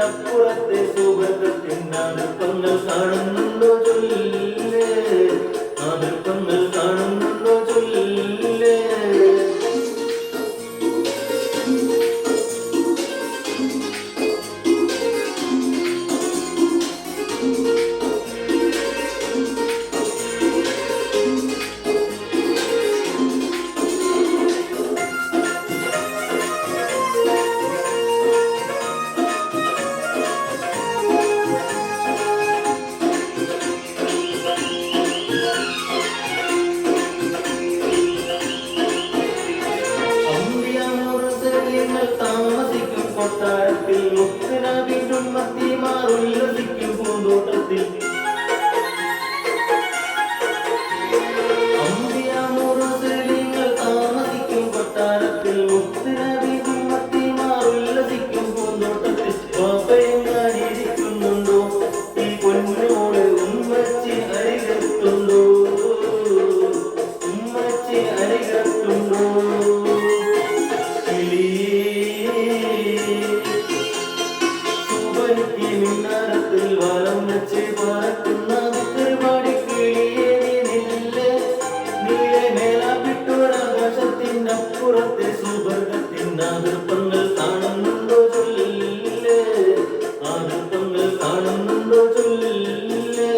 അപ്പുറത്തെ സുവർഗത്തിൻ്റെ അതിർപ്പങ്ങൾ കാണുന്നുണ്ടോ ചൊല്ലില്ലേ, അതിർപ്പങ്ങൾ കാണുന്നുണ്ടോ ചൊല്ലില്ലേ. താമസിക്കും കൊട്ടാരത്തിൽ മുത്തനബിയും മത്തിമാർ ഉല്ലസിക്കും പൂന്തോട്ടത്തിൽ. അമ്പിയാമുറുസലിങ്ങൾ താമസിക്കും കൊട്ടാരത്തിൽ മുത്തനബിയും മത്തിമാർ ഉല്ലസിക്കും പൂന്തോട്ടത്തിൽ. പാപ്പയങ്ങാനിരിക്കുന്നുണ്ടോ ഈ പൊന്നോട് ഉമ്മച്ചി അരികത്തുണ്ടോ, ഉമ്മച്ചി അരികത്തുണ്ടോ. മിന്നാരത്തിൽ വലം വെച്ച് പറക്കുന്ന വിത്തർവാടി കിളിയേ നിന്നില്ലേ, നീലെ മേലാപ്പിട്ടൊരാകാശത്തിൻ്റെ അപ്പുറത്തെ സുവർഗത്തിൻ്റെ അതിർപ്പങ്ങൾ കാണുന്നുണ്ടോ ചൊല്ലില്ലേ, അതിർപ്പങ്ങൾ കാണുന്നുണ്ടോ ചൊല്ലില്ലേ.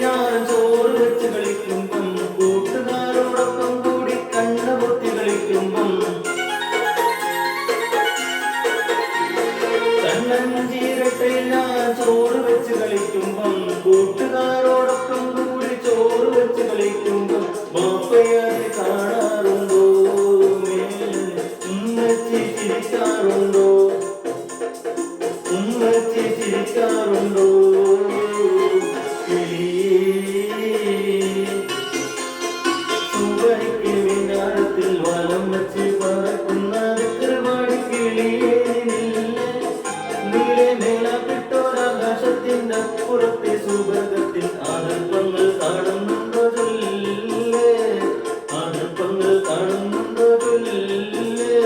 ഞാൻ ചോറ് വെച്ച് കളിക്കുമ്പം കൂട്ടുകാരോടൊപ്പം കൂടി കണ്ണ് പൊത്തി കളിക്കുമ്പം, കണ്ണഞ്ചീരട്ടിൽ ഞാൻ ചോറ് വെച്ച് കളിക്കുമ്പം കൂട്ടുകാരോടൊപ്പം കൂടി ചോറ് വെച്ച് കളിക്കുമ്പം ബാപ്പയായി കാണാറുണ്ടോ, ഉമ്മച്ചി ചിരിക്കാറുണ്ടോ, ഉമ്മച്ചി ചിരിക്കാറുണ്ടോ. മിന്നാരത്തിൽ വലം വെച്ച് പറക്കുന്ന വിത്തർവാടി കിളിയേ നിന്നില്ലേ, നീലെ മേലാപ്പിട്ടൊരാകാശത്തിൻ്റെ അപ്പുറത്തെ സുവർഗത്തിൽ അതിർപ്പങ്ങൾ കാണുന്നുണ്ടോ ചൊല്ലില്ലേ, അതിർപ്പങ്ങൾ കാണുന്നുണ്ടോ ചൊല്ലില്ലേ.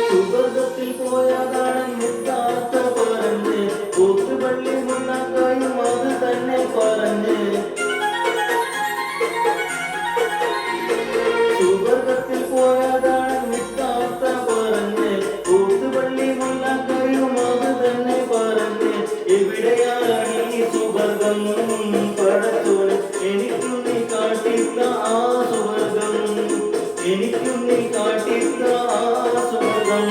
സുവർഗത്തിൽ പോയതാണ് മുത്താത്ത പറഞ്ഞ്, കൂത്തുപള്ളി മുന്നക്കായും അത് തന്നെ പറഞ്ഞ്. സുവർഗത്തിൽ പോയതാണ് മുത്താത്ത പറഞ്ഞ്, കൂത്തുപള്ളി മുന്നക്കായും അത് തന്നെ പറഞ്ഞ്. എവിടെയാണ് ഈ സുവർഗം പടച്ചോനെ, എനിക്കും നീ കാട്ടിത്ത ആ സുവർഗം, എനിക്കും നീ കാട്ടിത്ത ആ സുവർഗം.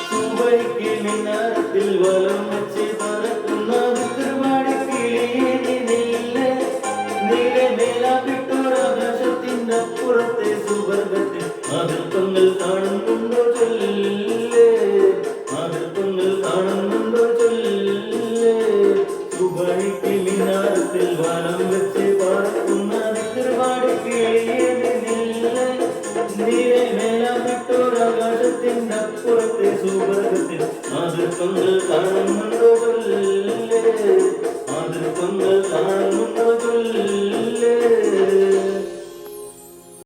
സുബൈക്ക് മിന്നാരത്തിൽ വലം വെച്ച് പറക്കുന്ന വിത്തർവാടി കിളിയേ നിന്നില്ലേ, നീലെ മേലാപ്പിട്ടൊരാകാശത്തിൻ്റെ അപ്പുറത്തെ സുവർഗത്തിൽ അതിർപ്പങ്ങൾ കാണുന്നുണ്ടോ ചൊല്ലില്ലേ, അതിർപ്പങ്ങൾ കാണുന്നുണ്ടോ ചൊല്ലില്ലേ. സുബൈക്ക് മിന്നാരത്തിൽ വലം വെച്ച് പറക്കുന്ന വിത്തർവാടി കിളിയേ നിന്നില്ലേ, നീലെ മേലാപ്പിട്ടൊരാകാശത്തിൻ്റെ അപ്പുറത്തെ സുവർഗത്തിൽ അതിർപ്പങ്ങൾ കാണുന്നുണ്ടോ ചൊല്ലില്ലേ.